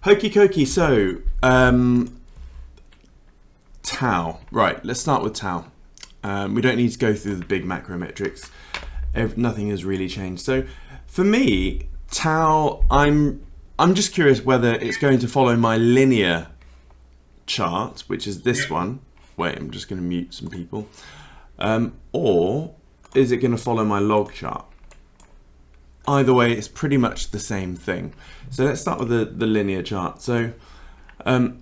Hokey cokey. So, Tao. Right, let's start with Tao. We don't need to go through the big macro metrics. Nothing has really changed. So, for me, Tao, I'm just curious whether it's going to follow my linear chart, which is this one. Wait, I'm just going to mute some people. Or is it going to follow my log chart? Either way, it's pretty much the same thing. So let's start with the linear chart. So a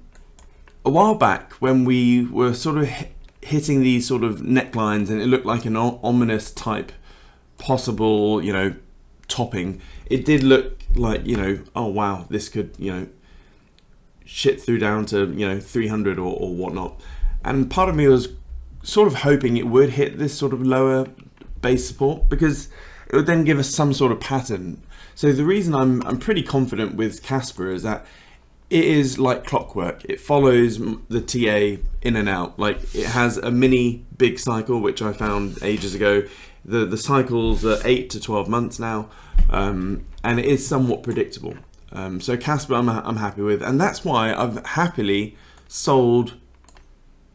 while back when we were sort of hitting these sort of necklines and it looked like an ominous type possible, topping, it did look like, oh wow, this could, shit through down to, 300 or whatnot. And part of me was sort of hoping it would hit this sort of lower base support because it would then give us some sort of pattern. So the reason I'm pretty confident with Kaspa is that it is like clockwork. It follows the TA in and out. Like it has a mini big cycle, which I found ages ago. The cycles are 8 to 12 months now, and it is somewhat predictable. So Kaspa I'm happy with, and that's why I've happily sold.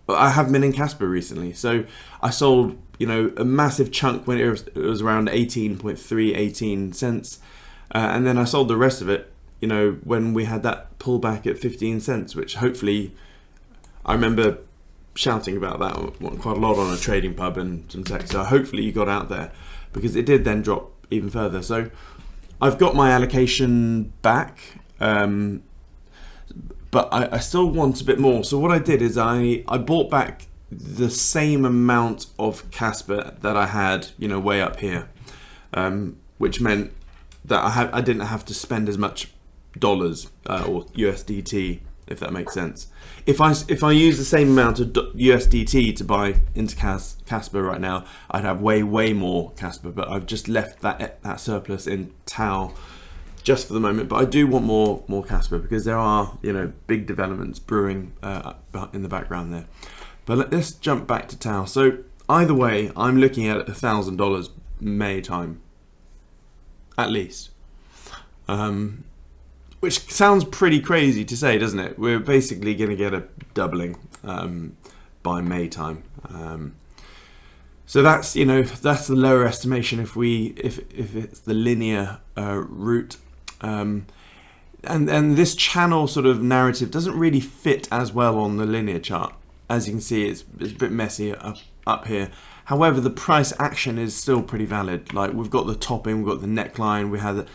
I have been in Kaspa recently, so I sold a massive chunk when it was around 18 cents, and then I sold the rest of it when we had that pullback at 15 cents, which hopefully I remember shouting about that quite a lot on a trading pub and some tech, so hopefully you got out there because it did then drop even further. So I've got my allocation back, but I still want a bit more. So what I did is I bought back the same amount of Kaspa that I had, way up here, which meant that I didn't have to spend as much dollars or USDT, if that makes sense. If I use the same amount of USDT to buy into Kaspa right now, I'd have way more Kaspa, but I've just left that surplus in Tao just for the moment. But I do want more Kaspa because there are big developments brewing in the background there. But let's jump back to Tao. So either way, I'm looking at $1,000 May time, at least. Which sounds pretty crazy to say, doesn't it? We're basically going to get a doubling by May time. So that's that's the lower estimation if it's the linear route. And this channel sort of narrative doesn't really fit as well on the linear chart. As you can see, it's a bit messy up here. However, the price action is still pretty valid. Like we've got the topping, we've got the neckline, we had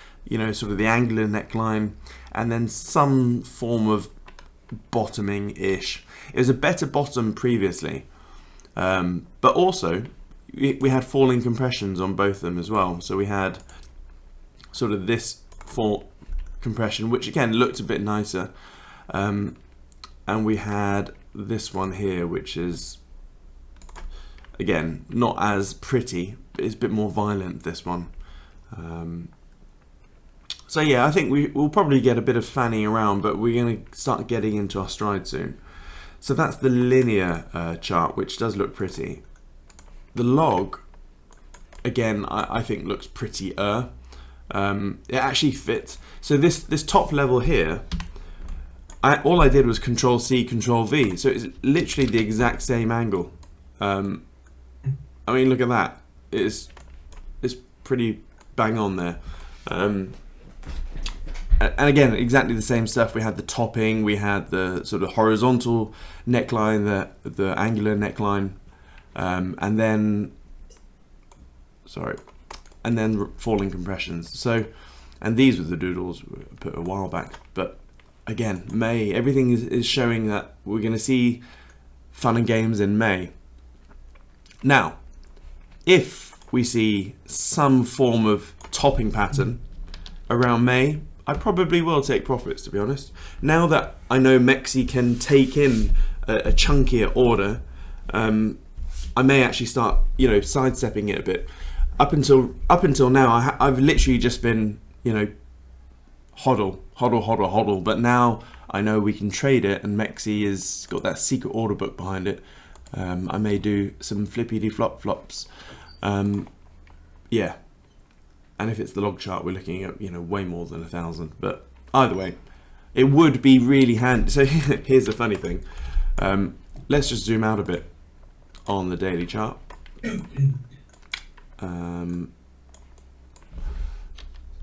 sort of the angular neckline, and then some form of bottoming-ish. It was a better bottom previously, but also we had falling compressions on both of them as well. So we had sort of this fall compression, which again looked a bit nicer, and we had this one here, which is again not as pretty, but it's a bit more violent, this one. So yeah, I think we'll probably get a bit of fanning around, but we're going to start getting into our stride soon. So that's the linear chart, which does look pretty. The log, again, I think looks pretty. It actually fits. So this top level here, all I did was Control C, Control V. So it's literally the exact same angle. I mean, look at that. It's pretty bang on there. And again, exactly the same stuff. We had the topping, we had the sort of horizontal neckline, the angular neckline, and then falling compressions. So, and these were the doodles we put a while back. But again, May, everything is showing that we're going to see fun and games in May. Now, if we see some form of topping pattern around May, I probably will take profits, to be honest. Now that I know Mexi can take in a chunkier order, I may actually start, sidestepping it a bit. Up until now, I've literally just been, hodl. But now I know we can trade it, and Mexi has got that secret order book behind it. I may do some flippity flops. Yeah. And if it's the log chart, we're looking at way more than 1,000. But either way, it would be really handy. So here's the funny thing. Let's just zoom out a bit on the daily chart.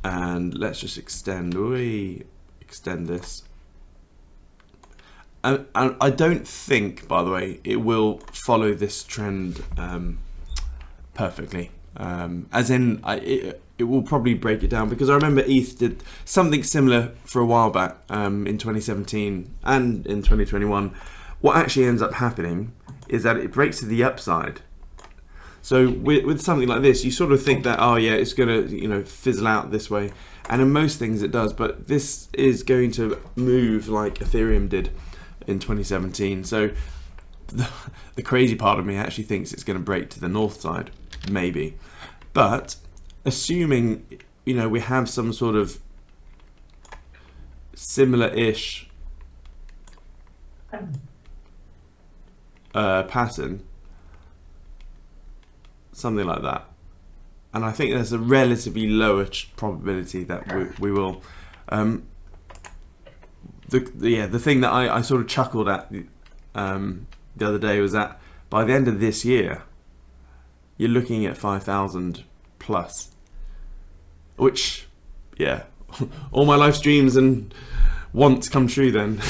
And let's just extend this. And I don't think, by the way, it will follow this trend perfectly. As in, it will probably break it down, because I remember ETH did something similar for a while back in 2017 and in 2021. What actually ends up happening is that it breaks to the upside. So with something like this, you sort of think that, oh yeah, it's going to, you know, fizzle out this way. And in most things it does, but this is going to move like Ethereum did in 2017. So the crazy part of me actually thinks it's going to break to the north side, maybe. But assuming, you know, we have some sort of similar-ish pattern, something like that, and I think there's a relatively lower probability that we will. The thing that I sort of chuckled at the other day was that by the end of this year, you're looking at 5,000 plus, which, yeah, all my life dreams and wants come true then.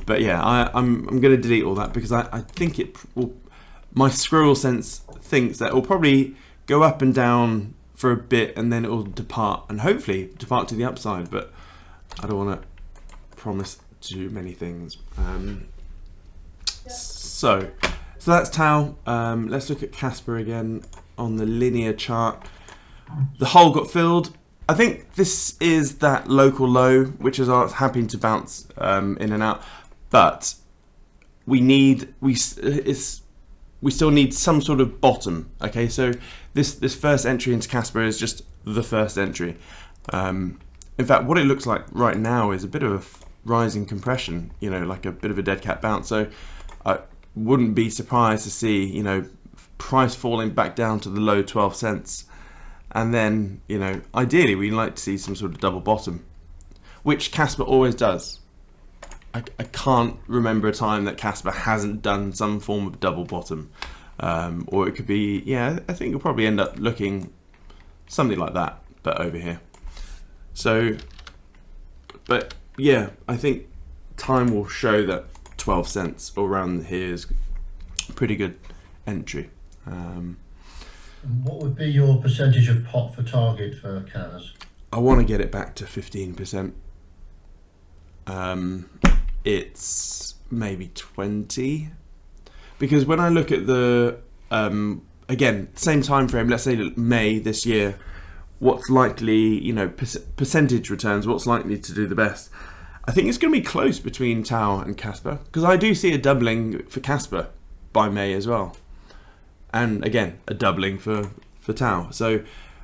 But yeah, I'm going to delete all that, because I think it will. My squirrel sense thinks that it will probably go up and down for a bit, and then it will depart, and hopefully depart to the upside. But I don't want to promise too many things. So that's Tao. Let's look at Kaspa again on the linear chart. The hole got filled. I think this is that local low, which is happy to bounce in and out, but we still need some sort of bottom. Okay, so this first entry into Kaspa is just the first entry. In fact, what it looks like right now is a bit of a rising compression, you know, like a bit of a dead cat bounce. So I wouldn't be surprised to see, you know, price falling back down to the low 12 cents. And then, you know, ideally we'd like to see some sort of double bottom, which Kaspa always does. I can't remember a time that Kaspa hasn't done some form of double bottom. Or it could be, yeah, I think it'll probably end up looking something like that, but over here. So, but yeah, I think time will show that 12 cents or around here is a pretty good entry. What would be your percentage of pot for target for KAS? I want to get it back to 15%. It's maybe 20, because when I look at the again, same time frame, let's say May this year, what's likely, you know, percentage returns, what's likely to do the best? I think it's going to be close between TAO and Kaspa, because I do see a doubling for Kaspa by May as well, and again a doubling for TAO. So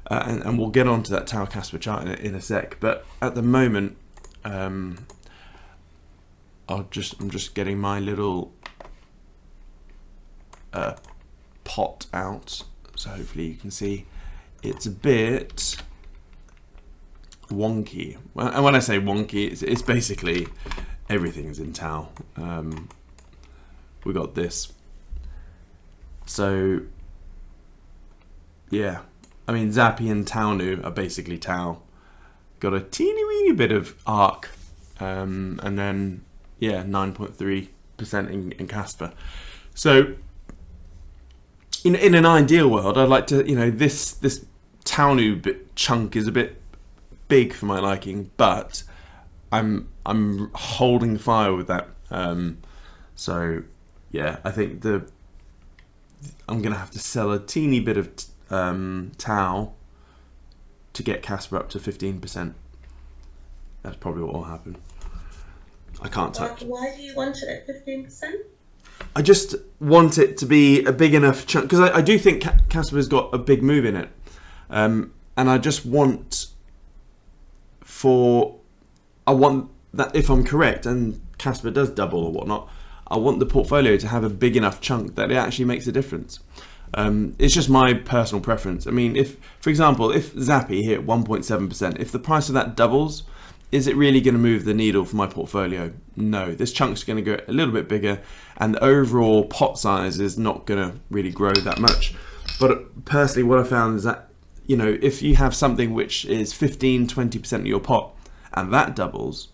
and we'll get on to that TAO Kaspa chart in a sec, but at the moment I'm just getting my little pot out, so hopefully you can see it's a bit wonky. And when I say wonky, it's basically everything is in TAO. We got this. So yeah, I mean, Zappi and Taonu are basically TAO. Got a teeny weeny bit of ARC, and then yeah, 9.3% in Kaspa. So in an ideal world, I'd like to, you know, this Taonu bit chunk is a bit big for my liking, but I'm holding fire with that. So yeah, I think I'm gonna have to sell a teeny bit of TAO to get Kaspa up to 15%. That's probably what will happen. I can't touch. Why do you want it at 15%? I just want it to be a big enough chunk, because I do think Kaspa's got a big move in it, and I just want that, if I'm correct and Kaspa does double or whatnot, I want the portfolio to have a big enough chunk that it actually makes a difference. It's just my personal preference. I mean, if, for example, if Zappi hit 1.7%, if the price of that doubles, is it really going to move the needle for my portfolio? No, this chunk's going to go a little bit bigger, and the overall pot size is not going to really grow that much. But personally, what I found is that, you know, if you have something which is 15-20% of your pot and that doubles,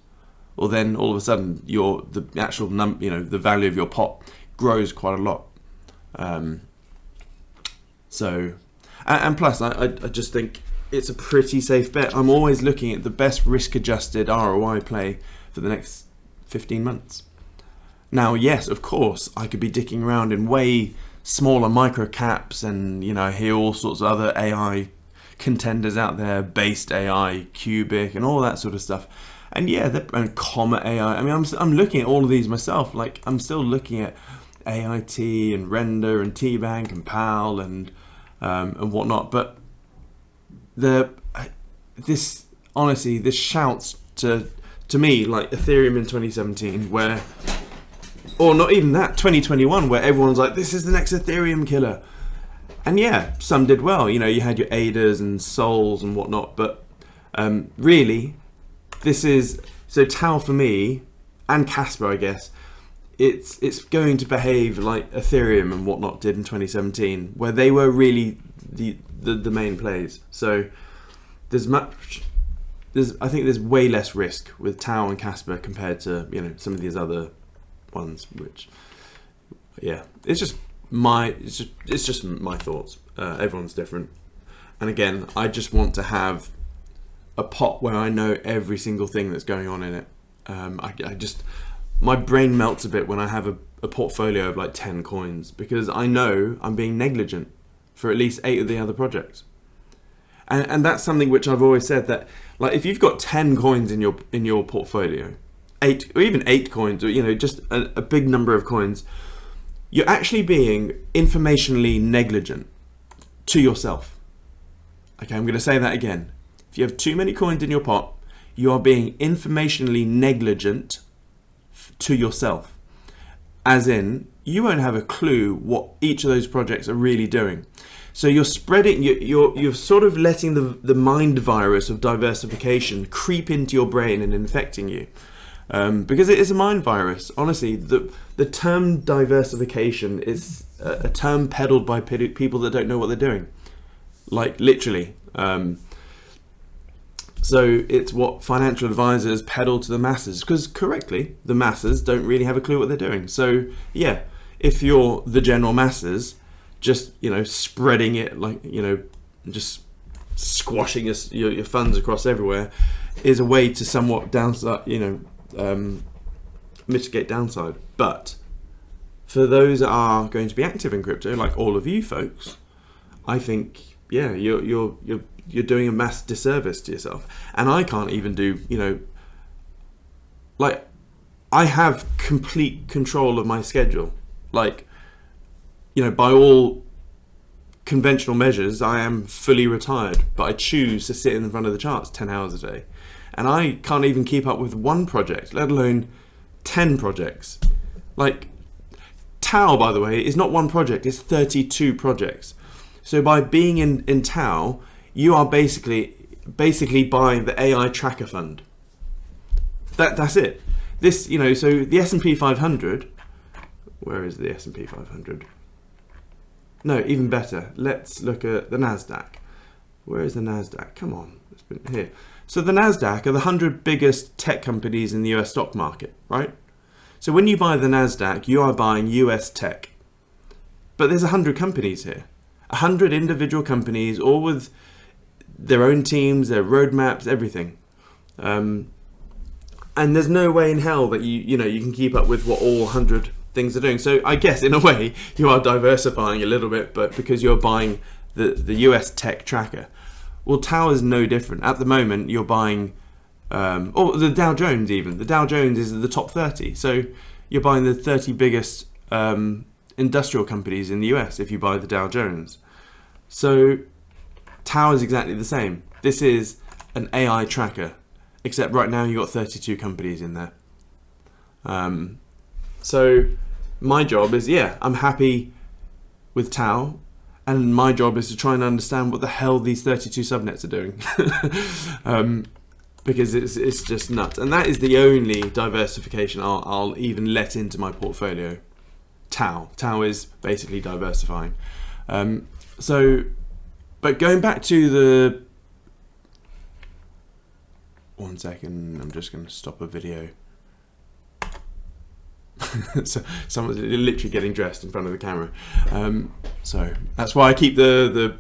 well, then all of a sudden the actual the value of your pot grows quite a lot. And plus, I just think it's a pretty safe bet. I'm always looking at the best risk-adjusted ROI play for the next 15 months. Now, yes, of course, I could be dicking around in way smaller micro caps, and, you know, I hear all sorts of other AI contenders out there, based AI, cubic, and all that sort of stuff. And yeah, and Comet AI. I mean, I'm looking at all of these myself. Like, I'm still looking at AIT and Render and T-Bank and PAL and whatnot. But this shouts to me like Ethereum in 2017, where, or not even that, 2021, where everyone's like, this is the next Ethereum killer. And yeah, some did well. You know, you had your ADAs and Sols and whatnot, but really, this is, so TAO for me, and Kaspa, I guess, it's going to behave like Ethereum and whatnot did in 2017, where they were really the main plays. So I think there's way less risk with TAO and Kaspa compared to, you know, some of these other ones, which, yeah, it's just my thoughts. Everyone's different, and again, I just want to have a pot where I know every single thing that's going on in it. My brain melts a bit when I have a portfolio of like 10 coins, because I know I'm being negligent for at least 8 of the other projects. And that's something which I've always said, that like if you've got 10 coins in your portfolio, 8 or even 8 coins, or, you know, just a big number of coins, you're actually being informationally negligent to yourself. Okay, I'm going to say that again. If you have too many coins in your pot, you are being informationally negligent to yourself. As in, you won't have a clue what each of those projects are really doing. So you're spreading, you're sort of letting the mind virus of diversification creep into your brain and infecting you. Because it is a mind virus. Honestly, the term diversification is a term peddled by people that don't know what they're doing. Like, literally. So it's what financial advisors peddle to the masses, because correctly, the masses don't really have a clue what they're doing. So yeah, if you're the general masses, just, you know, spreading it, like, you know, just squashing your funds across everywhere is a way to somewhat downside, you know, mitigate downside. But for those that are going to be active in crypto, like all of you folks, I think, yeah, you're doing a mass disservice to yourself. And I can't even do, you know, like, I have complete control of my schedule. Like, you know, by all conventional measures, I am fully retired, but I choose to sit in front of the charts 10 hours a day. And I can't even keep up with one project, let alone 10 projects. Like, TAO, by the way, is not one project, it's 32 projects. So by being in TAO, you are basically buying the AI tracker fund. That's it. This, you know, so the S&P 500, where is the S&P 500? No, even better. Let's look at the NASDAQ. Where is the NASDAQ? Come on, it's been here. So the NASDAQ are the 100 biggest tech companies in the US stock market, right? So when you buy the NASDAQ, you are buying US tech. But there's 100 companies here. 100 individual companies, all with their own teams, their roadmaps, everything. And there's no way in hell that you can keep up with what all 100 things are doing. So I guess in a way you are diversifying a little bit, but because you're buying the US tech tracker. Well, TAO is no different. At the moment you're buying, or the Dow Jones even. The Dow Jones is the top 30. So you're buying the 30 biggest industrial companies in the US if you buy the Dow Jones. So TAO is exactly the same. This is an AI tracker, except right now you've got 32 companies in there. So my job is, yeah, I'm happy with TAO, and my job is to try and understand what the hell these 32 subnets are doing. because it's just nuts. And that is the only diversification I'll even let into my portfolio. TAO is basically diversifying. But going back to the... One second, I'm just going to stop a video. So someone's literally getting dressed in front of the camera. So that's why I keep the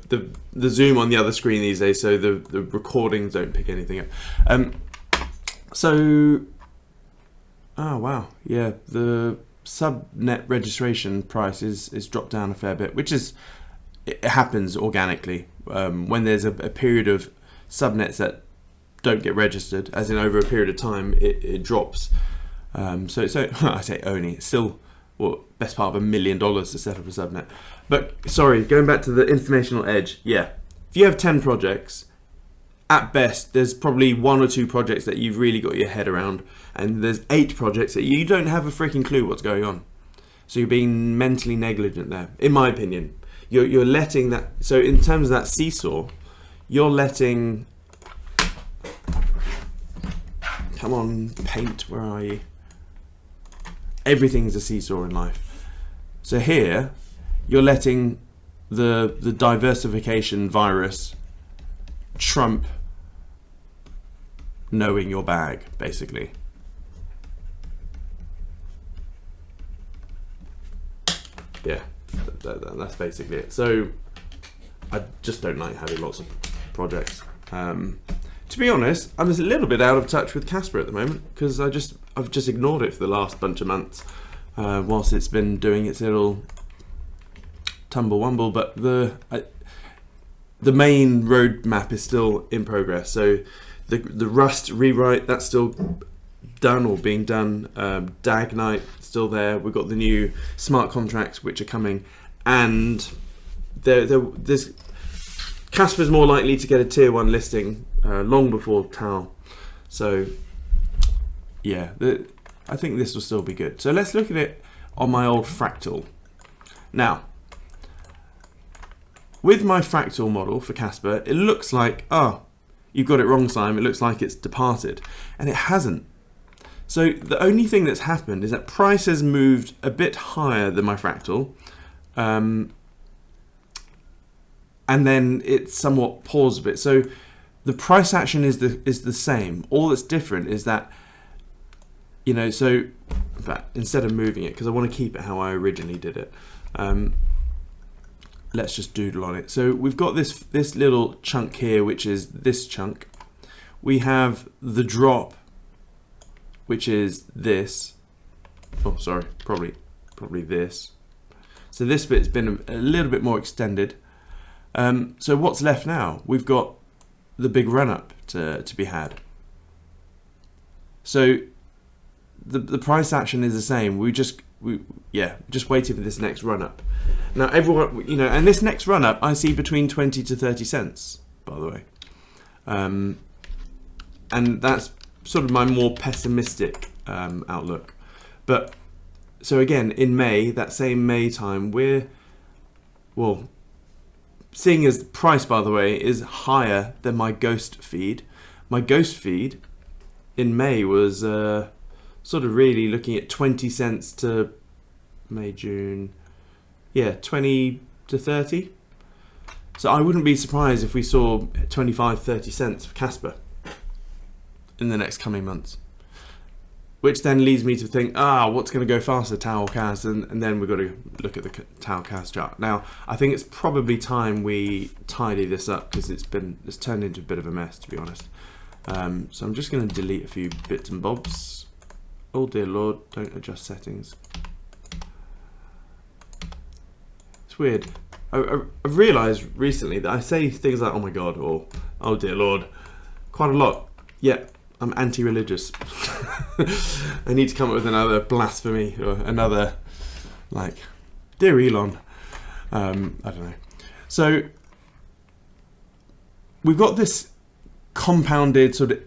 zoom on the other screen these days, so the recordings don't pick anything up. Oh wow, yeah, the subnet registration price is dropped down a fair bit, which is, it happens organically when there's a period of subnets that don't get registered, as in over a period of time it drops. So I say only, it's still best part of $1 million to set up a subnet. But sorry, going back to the informational edge, yeah, if you have 10 projects, at best there's probably 1 or 2 projects that you've really got your head around, and there's 8 projects that you don't have a freaking clue what's going on. So you're being mentally negligent there, in my opinion. You're letting that, so in terms of that seesaw, you're letting, come on, paint, where are you? Everything's a seesaw in life. So here, you're letting the diversification virus trump knowing your bag, basically. Yeah, that's basically it. So I just don't like having lots of projects. To be honest, I'm a little bit out of touch with Kaspa at the moment, because I've just ignored it for the last bunch of months, whilst it's been doing its little tumble-wumble. But the main roadmap is still in progress. So the Rust rewrite, that's still done or being done. Dagnite still there. We've got the new smart contracts which are coming, and there's Kaspa's more likely to get a tier 1 listing long before TAO. So yeah, I think this will still be good. So let's look at it on my old fractal. Now, with my fractal model for Kaspa, it looks like, oh, you got it wrong, Siam. It looks like it's departed, and it hasn't. So the only thing that's happened is that price has moved a bit higher than my fractal, and then it's somewhat paused a bit. So the price action is the same. All that's different is that, you know, so in fact, instead of moving it, because I want to keep it how I originally did it, let's just doodle on it. So we've got this little chunk here, which is this chunk. We have the drop, which is this. Oh, sorry, probably this. So this bit's been a little bit more extended. So what's left now? We've got the big run up to be had. So the price action is the same. We just waiting for this next run up. Now everyone, you know, and this next run up I see between 20 to 30 cents, by the way. And that's sort of my more pessimistic outlook. But so again, in May, that same May time, seeing as the price, by the way, is higher than my ghost feed. My ghost feed in May was sort of really looking at 20 cents to May, June, 20 to 30. So I wouldn't be surprised if we saw 25, 30 cents for Kaspa in the next coming months. Which then leads me to think, what's going to go faster, TAO KAS? And then we've got to look at the TAO KAS chart. Now, I think it's probably time we tidy this up, because it's turned into a bit of a mess, to be honest. So I'm just going to delete a few bits and bobs. Oh dear Lord, don't adjust settings. It's weird. I've realised recently that I say things like, oh my God, or oh dear Lord, quite a lot. Yeah. I'm anti-religious. I need to come up with another blasphemy or another, like, dear Elon. I don't know. So we've got this compounded sort of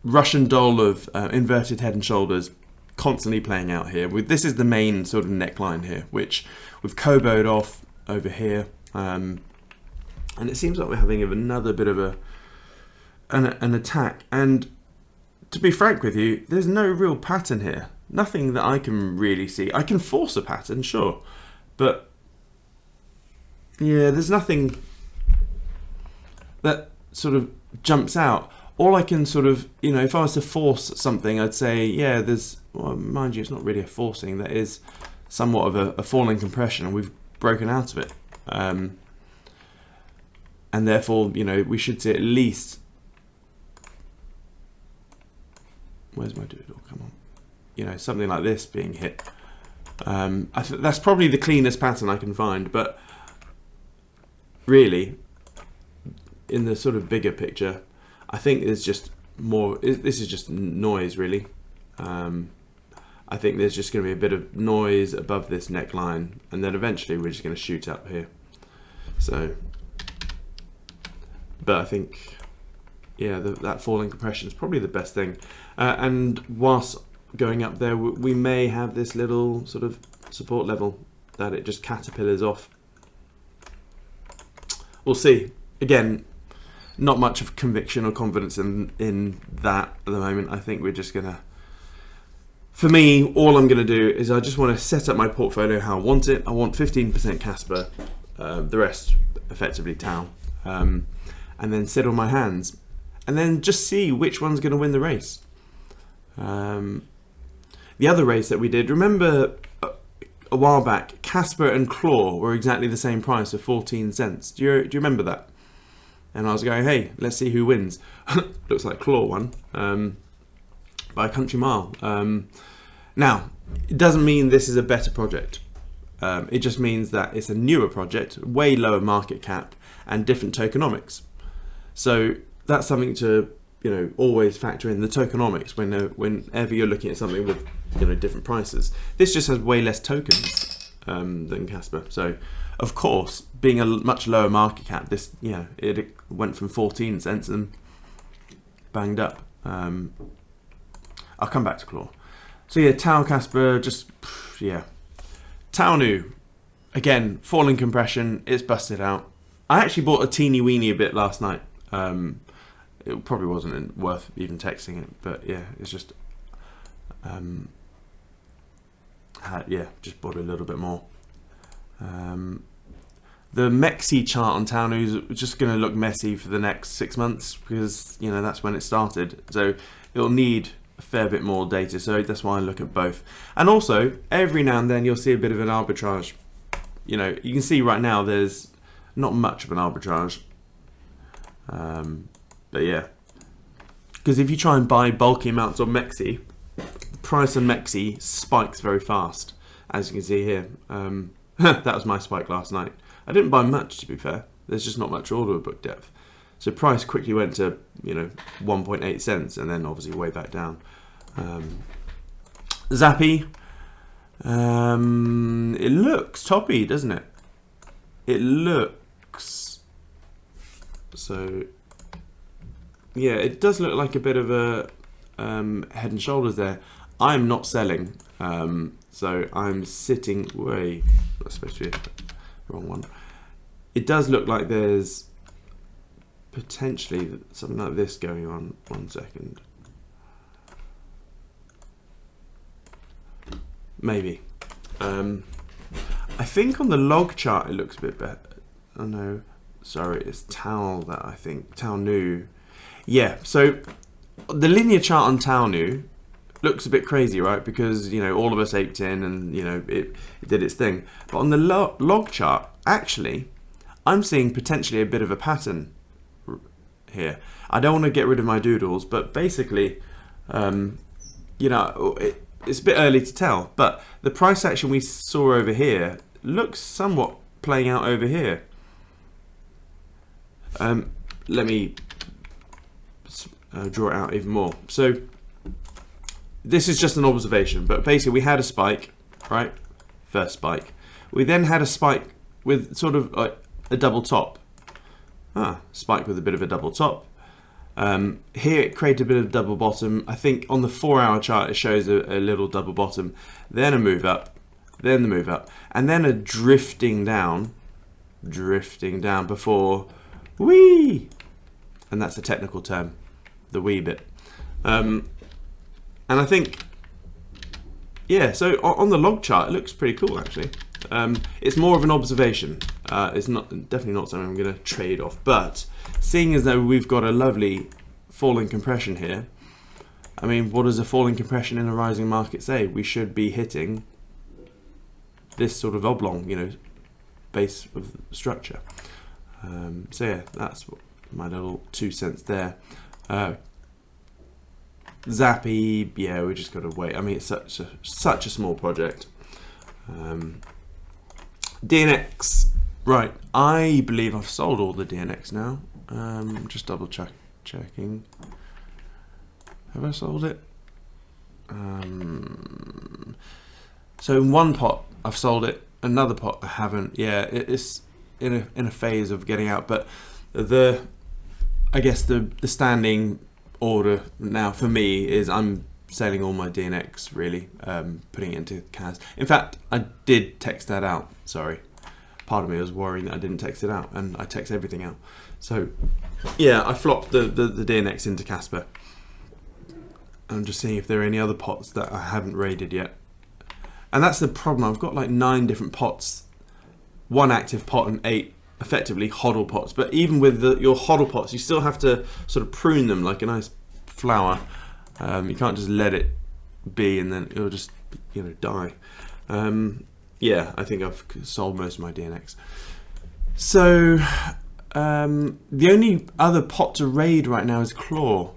Russian doll of inverted head and shoulders constantly playing out here. This is the main sort of neckline here, which we've Kobo'd off over here. And it seems like we're having another bit of an attack. And to be frank with you, there's no real pattern here. Nothing that I can really see. I can force a pattern, sure, but yeah, there's nothing that sort of jumps out. All I can sort of, you know, if I was to force something, I'd say, yeah, there's, well, mind you, it's not really a forcing. That is somewhat of a falling compression, and we've broken out of it. And therefore, you know, we should see at least, where's my doodle? Come on. You know, something like this being hit. I think that's probably the cleanest pattern I can find, but really, in the sort of bigger picture, I think there's just more, this is just noise, really. I think there's just going to be a bit of noise above this neckline, and then eventually we're just going to shoot up here. So, but I think, yeah, that falling compression is probably the best thing. And whilst going up there, we may have this little sort of support level that it just caterpillars off. We'll see. Again, not much of conviction or confidence in that at the moment. I think we're just gonna, for me, all I'm gonna do is I just want to set up my portfolio how I want it. I want 15% Kaspa, the rest effectively Tao, and then sit on my hands, and then just see which one's gonna win the race. The other race that we did, remember a while back, Kaspa and Claw were exactly the same price of 14 cents. Do you remember that? And I was going, hey, let's see who wins. Looks like Claw won by a country mile. Now, it doesn't mean this is a better project. It just means that it's a newer project, way lower market cap, and different tokenomics. So that's something to, you know, always factor in the tokenomics whenever you're looking at something with, you know, different prices. This just has way less tokens than Kaspa. So, of course, being a much lower market cap, this, you know, it went from 14 cents and banged up. I'll come back to Claw. So yeah, Tao Kaspa, just, yeah. Tao Nu, again, falling compression, it's busted out. I actually bought a teeny weeny bit last night. It probably wasn't worth even texting it, but yeah, it's just, yeah, just bought a little bit more. The Mexi chart on Tao Nu is just going to look messy for the next 6 months because, you know, that's when it started. So it'll need a fair bit more data. So that's why I look at both. And also, every now and then you'll see a bit of an arbitrage. You know, you can see right now there's not much of an arbitrage. But yeah, because if you try and buy bulky amounts of Mexi, the price of Mexi spikes very fast, as you can see here. That was my spike last night. I didn't buy much, to be fair. There's just not much order book depth. So price quickly went to, you know, 1.8 cents and then obviously way back down. Zappy, it looks toppy, doesn't it? It looks, so yeah, it does look like a bit of a head and shoulders there. I'm not selling, so I'm sitting, wait, that's supposed to be the wrong one. It does look like there's potentially something like this going on. 1 second. Maybe. I think on the log chart it looks a bit better. Oh no, sorry, it's Tao that I think, Tao Nu. Yeah, so the linear chart on Tao Nu looks a bit crazy, right? Because, you know, all of us aped in and, you know, it did its thing. But on the log chart, actually, I'm seeing potentially a bit of a pattern here. I don't want to get rid of my doodles, but basically, you know, it's a bit early to tell, but the price action we saw over here looks somewhat playing out over here. Let me draw it out even more. So this is just an observation, but basically we had a spike, right? First spike. We then had a spike with sort of a double top. Spike with a bit of a double top. Here it created a bit of double bottom. I think on the 4-hour chart it shows a little double bottom, then a move up, then the move up, and then a drifting down before whee, and that's the technical term, the wee bit. And I think, yeah, so on the log chart, it looks pretty cool actually. It's more of an observation. It's definitely not something I'm going to trade off. But seeing as though we've got a lovely falling compression here, I mean, what does a falling compression in a rising market say? We should be hitting this sort of oblong, you know, base of the structure. So yeah, that's my little 2 cents there. Zappy, yeah, we just got to wait. I mean, it's such a small project. DNX, right? I believe I've sold all the DNX now. Just double checking. Have I sold it? So in one pot I've sold it, another pot I haven't. Yeah, it's in a phase of getting out, but I guess the standing order now for me is I'm selling all my DNX really, putting it into CAS. In fact, I did text that out. Sorry, part of me was worrying that I didn't text it out, and I text everything out. So yeah, I flopped the DNX into Kaspa. I'm just seeing if there are any other pots that I haven't raided yet. And that's the problem. I've got like 9 different pots, 1 active pot and 8 effectively hodl pots. But even with your hodl pots, you still have to sort of prune them like a nice flower. You can't just let it be and then it'll just, you know, die. Yeah, I think I've sold most of my DNX. So the only other pot to raid right now is Claw.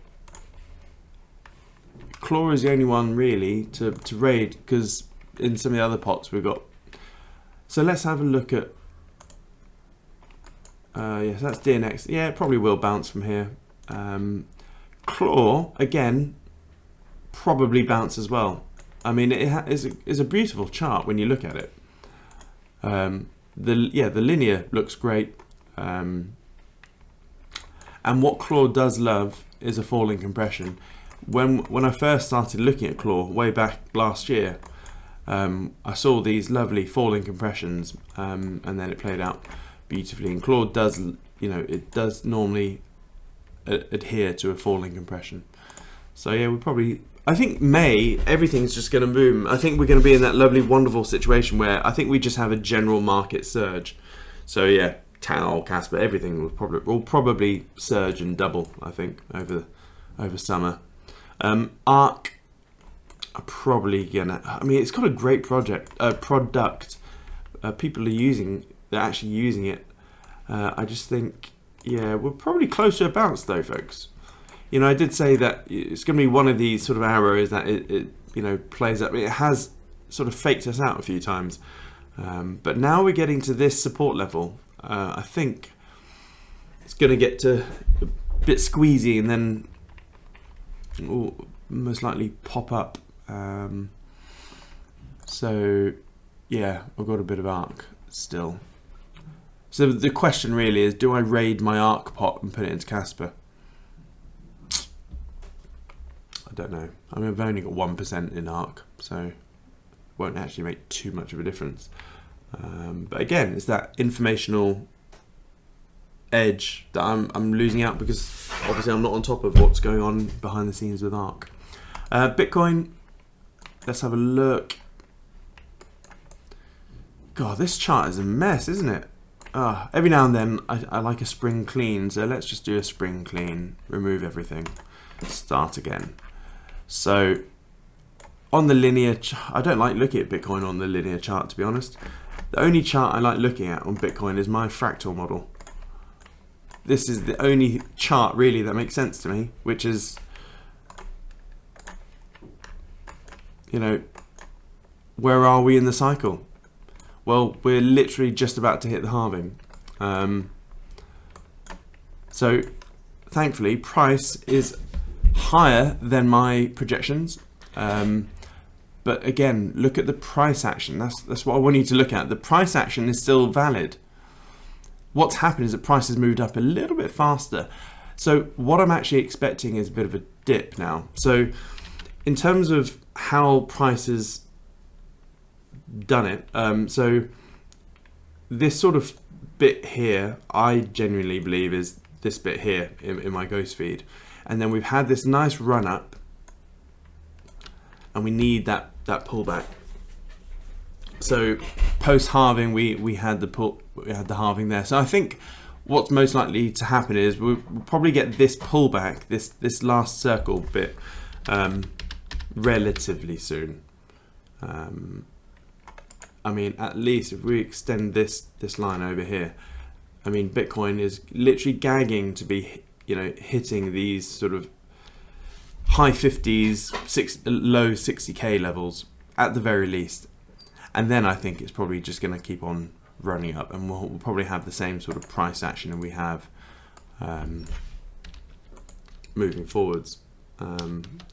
Claw is the only one really to raid, because in some of the other pots we've got. So let's have a look at. Yes, that's DNX. Yeah, it probably will bounce from here. Claw again, probably bounce as well. I mean, it is a beautiful chart when you look at it. The linear looks great. And what Claw does love is a falling compression. When I first started looking at Claw way back last year, I saw these lovely falling compressions, and then it played out beautifully. And Claw does, you know, it does normally adhere to a falling compression. So yeah, we probably, I think May, everything's just going to boom. I think we're going to be in that lovely, wonderful situation where I think we just have a general market surge. So yeah, TAO, KAS, everything will probably surge and double, I think, over summer. ARK are probably gonna, I mean, it's got a great product. People are they're actually using it. I just think, yeah, we're probably close to a bounce though, folks. You know, I did say that it's going to be one of these sort of arrows that it you know, plays up. It has sort of faked us out a few times, but now we're getting to this support level. I think it's going to get to a bit squeezy and then most likely pop up. So yeah, I've got a bit of ARK still. So the question really is, do I raid my ARK pot and put it into Kaspa? I don't know. I mean, I've only got 1% in ARK, so it won't actually make too much of a difference. But again, it's that informational edge that I'm losing out, because obviously I'm not on top of what's going on behind the scenes with ARK. Bitcoin, let's have a look. God, this chart is a mess, isn't it? Every now and then I like a spring clean, so let's just do a spring clean, remove everything, start again. So on the linear, I don't like looking at Bitcoin on the linear chart, to be honest. The only chart I like looking at on Bitcoin is my fractal model. This is the only chart really that makes sense to me, which is, you know, where are we in the cycle? Well, we're literally just about to hit the halving. So thankfully, price is higher than my projections. But again, look at the price action. That's what I want you to look at. The price action is still valid. What's happened is that price has moved up a little bit faster. So what I'm actually expecting is a bit of a dip now. So in terms of how price has done it, so this sort of bit here, I genuinely believe is this bit here in my ghost feed. And then we've had this nice run up. and we need that pullback. So post halving, we had the halving there. So I think what's most likely to happen is we'll probably get this pullback, this last circle bit, relatively soon. I mean, at least if we extend this line over here, I mean, Bitcoin is literally gagging to be, hitting these sort of high 50s, low 60k levels at the very least. And then I think it's probably just going to keep on running up, and we'll probably have the same sort of price action that we have moving forwards.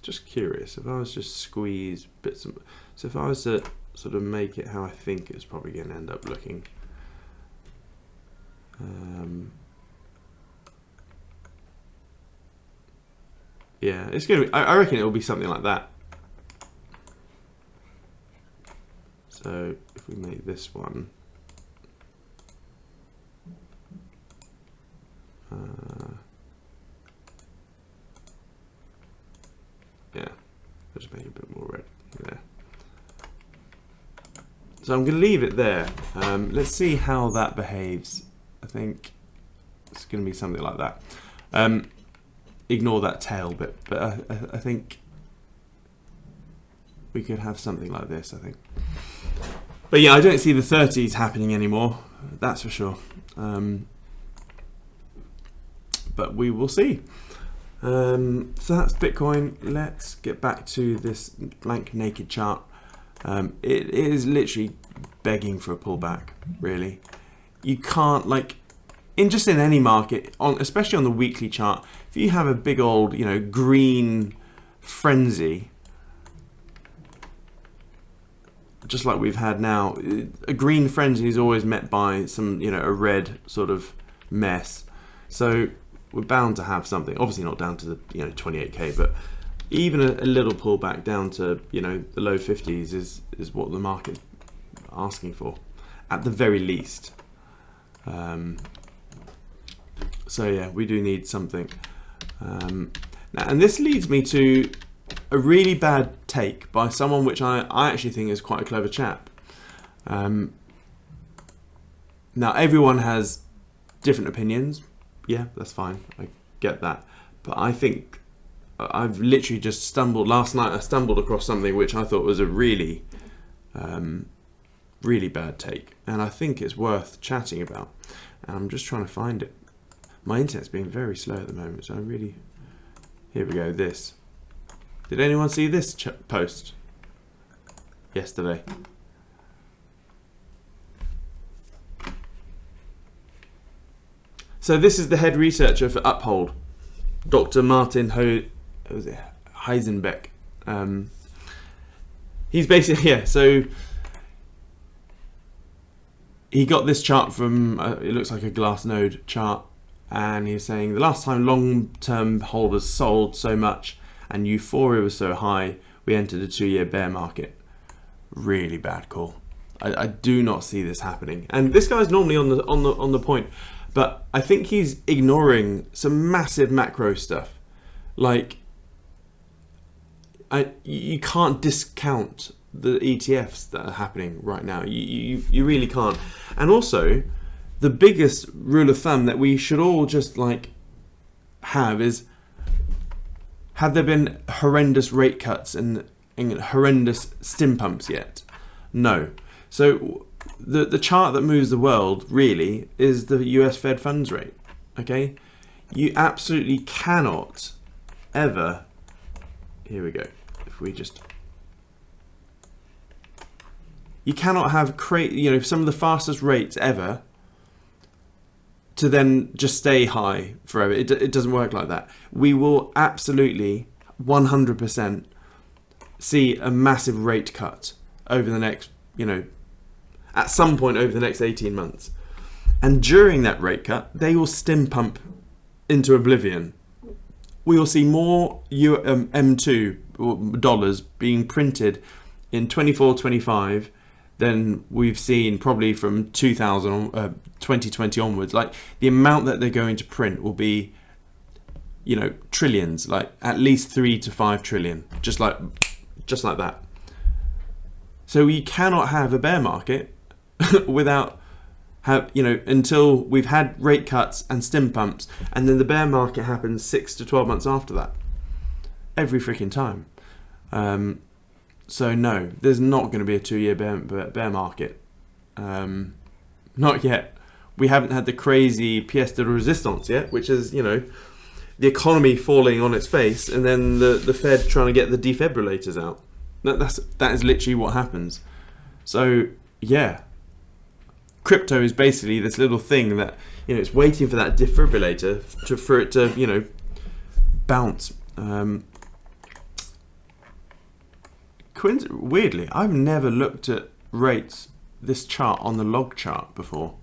Just curious, if I was just squeeze bits of, so if I was to sort of make it how I think it's probably going to end up looking. Yeah, it's going to be, I reckon it will be something like that. So if we make this one, yeah, I'll just make it a bit more red there. So I'm going to leave it there. Let's see how that behaves. I think it's going to be something like that. Ignore that tail bit, but I think we could have something like this, I think. But yeah, I don't see the 30s happening anymore, that's for sure. But we will see. So that's Bitcoin. Let's get back to this blank naked chart. It is literally begging for a pullback, really. You can't, like, in any market, especially on the weekly chart, if you have a big old, green frenzy, just like we've had now, a green frenzy is always met by some, a red sort of mess. So we're bound to have something. Obviously not down to the 28k, but even a little pullback down to the low 50s is what the market's asking for, at the very least. So yeah, we do need something. Now, and this leads me to a really bad take by someone which I actually think is quite a clever chap. Now, everyone has different opinions. Yeah, that's fine. I get that. But I think I've literally just stumbled. Last night I stumbled across something which I thought was a really, really bad take. And I think it's worth chatting about. And I'm just trying to find it. My internet's being very slow at the moment, so I really... Here we go, this. Did anyone see this post yesterday? So this is the head researcher for Uphold, Dr. Martin Heisenbeck. He's basically, yeah, so he got this chart from, it looks like a Glassnode chart, and he's saying the last time long-term holders sold so much and euphoria was so high, we entered a 2-year bear market. Really bad call. I do not see this happening. And this guy's normally on the point, but I think he's ignoring some massive macro stuff. Like, you can't discount the ETFs that are happening right now. You really can't. And also, the biggest rule of thumb that we should all just have is, have there been horrendous rate cuts and horrendous stim pumps yet? No. So the chart that moves the world really is the US Fed funds rate. Okay? You absolutely cannot ever, here we go, if we just, you cannot have some of the fastest rates ever to then just stay high forever. It doesn't work like that. We will absolutely 100% see a massive rate cut over the next, at some point over the next 18 months. And during that rate cut, they will stim pump into oblivion. We will see more M2 dollars being printed in 24-25 than we've seen probably from 2020 onwards. Like, the amount that they're going to print will be, trillions, like at least 3 to 5 trillion, just like just like that. So we cannot have a bear market without until we've had rate cuts and stim pumps, and then the bear market happens 6 to 12 months after that. Every freaking time. So no, there's not going to be a 2-year bear market. Not yet. We haven't had the crazy pièce de résistance yet, which is, the economy falling on its face, and then the Fed trying to get the defibrillators out. That is literally what happens. So yeah, crypto is basically this little thing that it's waiting for that defibrillator for it to bounce. Weirdly, I've never looked at rates, this chart on the log chart before.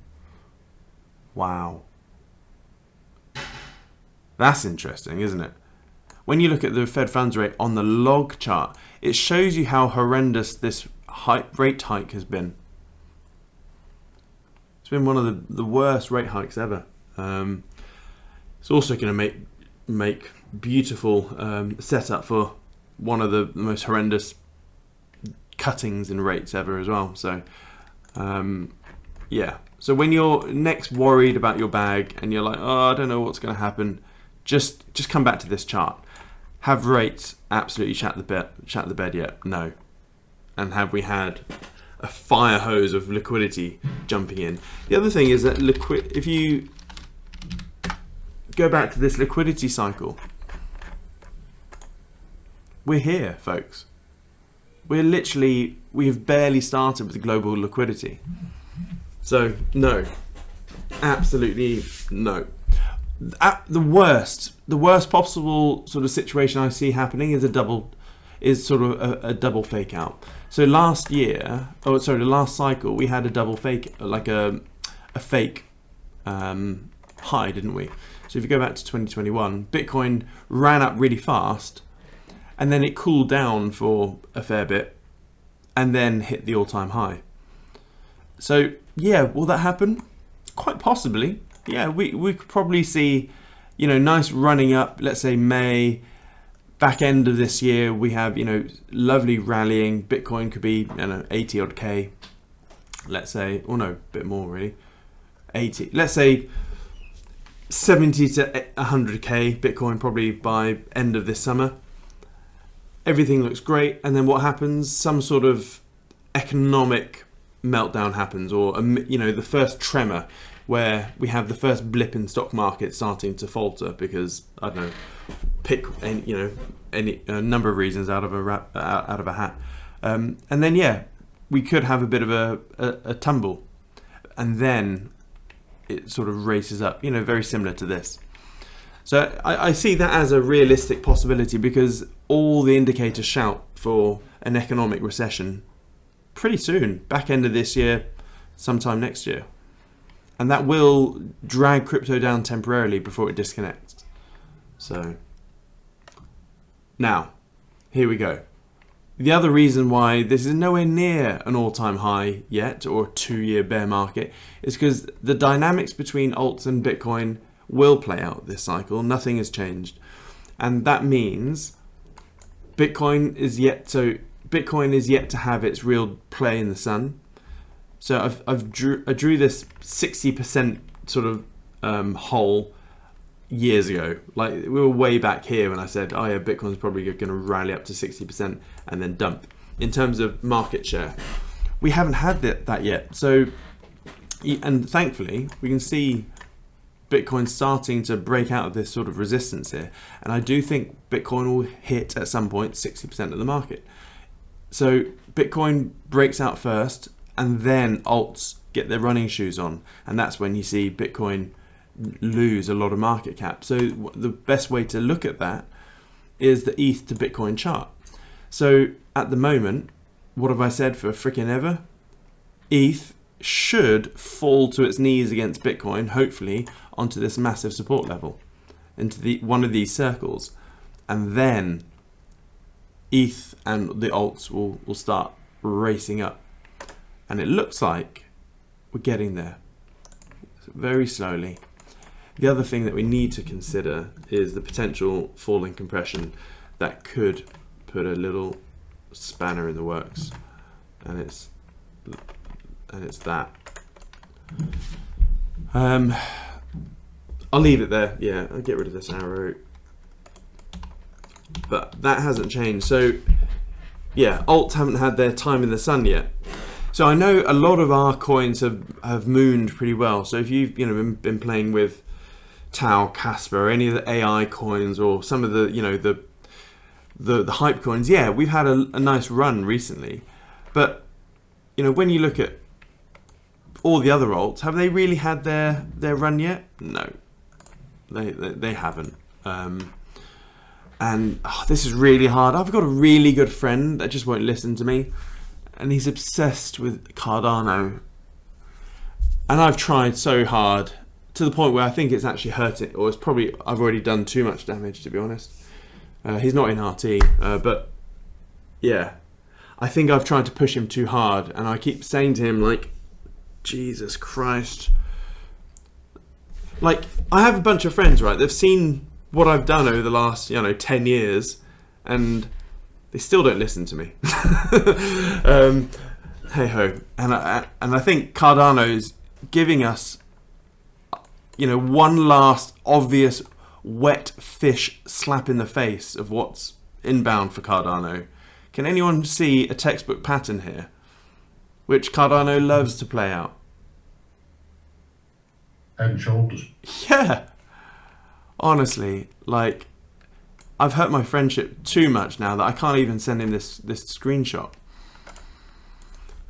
Wow. That's interesting, isn't it? When you look at the Fed funds rate on the log chart, it shows you how horrendous this rate hike has been. It's been one of the worst rate hikes ever. It's also going to make beautiful setup for one of the most horrendous cuttings in rates ever as well. So yeah, so when you're next worried about your bag and you're like, oh, I don't know what's going to happen, just come back to this chart. Have rates absolutely shat the bed yet? No. And have we had a fire hose of liquidity jumping in? The other thing is that if you go back to this liquidity cycle, we're here, folks. We've barely started with global liquidity. So no, absolutely no. The worst possible sort of situation I see happening is a double fake out. So the last cycle we had a double fake, like a fake high, didn't we? So if you go back to 2021, Bitcoin ran up really fast, and then it cooled down for a fair bit, and then hit the all-time high. So yeah, will that happen? Quite possibly. Yeah, we could probably see, nice running up. Let's say May, back end of this year, we have lovely rallying. Bitcoin could be 80 odd K. Let's say, or no, a bit more really. 80. Let's say 70 to 100K Bitcoin probably by end of this summer. Everything looks great, and then what happens? Some sort of economic meltdown happens, or the first tremor, where we have the first blip in stock market starting to falter because, I don't know, pick any number of reasons out of a hat, and then yeah, we could have a bit of a tumble, and then it sort of races up, very similar to this. So I see that as a realistic possibility, because all the indicators shout for an economic recession pretty soon, back end of this year, sometime next year. And that will drag crypto down temporarily before it disconnects. So now, here we go. The other reason why this is nowhere near an all-time high yet, or a 2-year bear market, is because the dynamics between alts and Bitcoin will play out this cycle. Nothing has changed. And that means Bitcoin is yet to have its real play in the sun. So I drew this 60% sort of hole years ago. Like, we were way back here when I said, oh yeah, Bitcoin's probably going to rally up to 60% and then dump. In terms of market share, we haven't had that yet. So, and thankfully, we can see Bitcoin starting to break out of this sort of resistance here. And I do think Bitcoin will hit at some point 60% of the market. So Bitcoin breaks out first, and then alts get their running shoes on. And that's when you see Bitcoin lose a lot of market cap. So the best way to look at that is the ETH to Bitcoin chart. So at the moment, what have I said for frickin' ever? ETH should fall to its knees against Bitcoin, hopefully, onto this massive support level, into one of these circles. And then ETH and the alts will start racing up. And it looks like we're getting there, very slowly. The other thing that we need to consider is the potential fall in compression that could put a little spanner in the works, and it's that. I'll leave it there. Yeah, I'll get rid of this arrow. But that hasn't changed. So yeah, alts haven't had their time in the sun yet. So I know a lot of our coins have mooned pretty well. So if you've been playing with TAO, Kaspa, or any of the AI coins, or some of the the hype coins, yeah, we've had a nice run recently. But when you look at all the other alts, have they really had their run yet? No, they haven't. And this is really hard. I've got a really good friend that just won't listen to me, and he's obsessed with Cardano. And I've tried so hard to the point where I think it's actually hurting, or it's probably I've already done too much damage, to be honest. He's not in RT, but yeah, I think I've tried to push him too hard, and I keep saying to him, like, Jesus Christ. Like, I have a bunch of friends, right? They've seen what I've done over the last 10 years, and they still don't listen to me. Hey ho. And I think Cardano's giving us one last obvious wet fish slap in the face of what's inbound for Cardano. Can anyone see a textbook pattern here, which Cardano loves to play out? Head and shoulders. Yeah. Honestly, like, I've hurt my friendship too much now that I can't even send him this screenshot.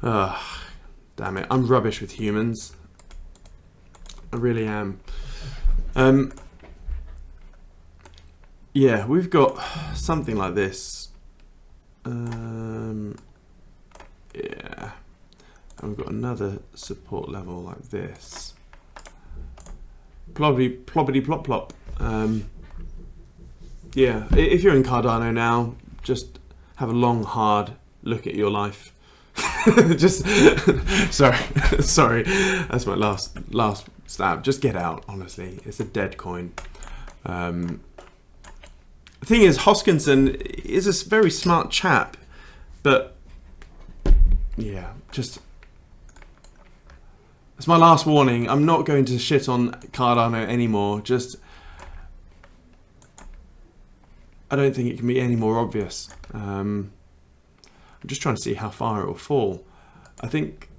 Ugh, damn it. I'm rubbish with humans. I really am. Yeah, we've got something like this. Yeah. And we've got another support level like this. Ploppity plop plop. Yeah, if you're in Cardano now, just have a long, hard look at your life. Just sorry, that's my last stab. Just get out. Honestly, it's a dead coin. The thing is, Hoskinson is a very smart chap, but yeah, just. It's my last warning. I'm not going to shit on Cardano anymore. I don't think it can be any more obvious. I'm just trying to see how far it will fall. I think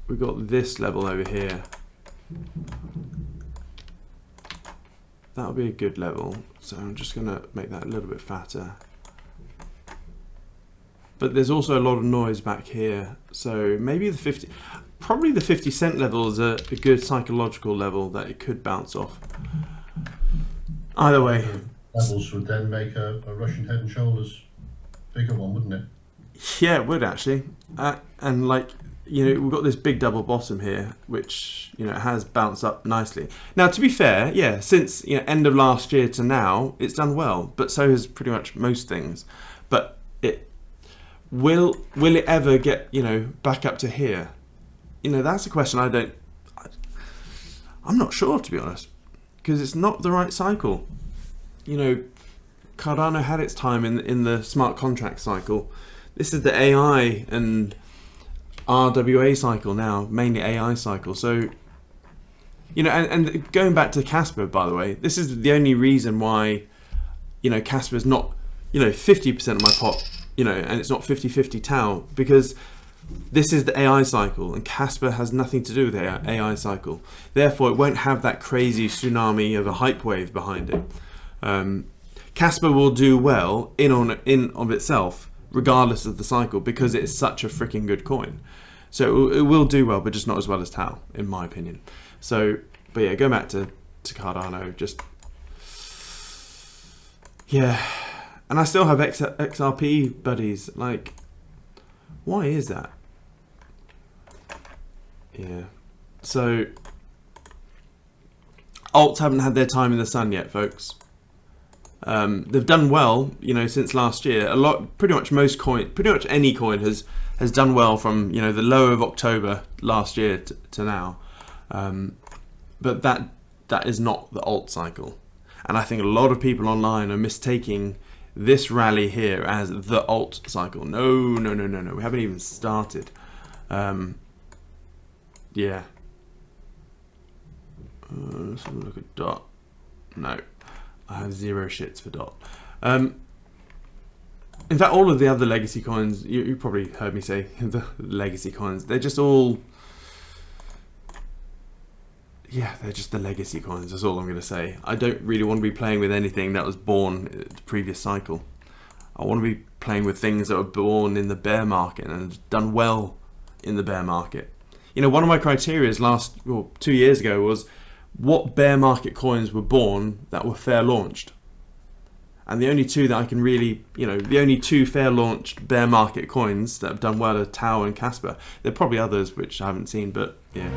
we've got this level over here. That'll be a good level. So I'm just going to make that a little bit fatter. But there's also a lot of noise back here. So maybe probably the 50 cent level is a good psychological level that it could bounce off. Either way. Levels would then make a Russian head and shoulders bigger one, wouldn't it? Yeah, it would actually. And like, we've got this big double bottom here, which, has bounced up nicely. Now, to be fair, yeah, since, end of last year to now, it's done well, but so has pretty much most things. But will it ever get, back up to here? That's a question I'm not sure, to be honest, because it's not the right cycle. Cardano had its time in the smart contract cycle. This is the AI and RWA cycle now, mainly AI cycle. So, and going back to Kaspa, by the way, this is the only reason why, Kaspa is not, 50% of my pot, and it's not 50-50 TAO, because this is the AI cycle, and Kaspa has nothing to do with the AI cycle. Therefore, it won't have that crazy tsunami of a hype wave behind it. Kaspa will do well in of itself, regardless of the cycle, because it's such a freaking good coin. So it will do well, but just not as well as TAO, in my opinion. So, but yeah, go back to Cardano. Just yeah, and I still have XRP buddies. Like, why is that? Yeah. So alts haven't had their time in the sun yet, folks. They've done well, since last year. Pretty much any coin has done well from the low of October last year to now. But that is not the alt cycle, and I think a lot of people online are mistaking this rally here as the alt cycle. No, no, no, no, no. We haven't even started. Yeah. Let's have a look at DOT. No, I have zero shits for DOT. In fact, all of the other legacy coins, you probably heard me say the legacy coins, they're just all, yeah, they're just the legacy coins. That's all I'm going to say. I don't really want to be playing with anything that was born in the previous cycle. I want to be playing with things that were born in the bear market and done well in the bear market. You know, one of my criteria 2 years ago was what bear market coins were born that were fair launched. And the only two that I can really, you know, the only two fair launched bear market coins that have done well are TAO and Kaspa. There are probably others which I haven't seen, but yeah.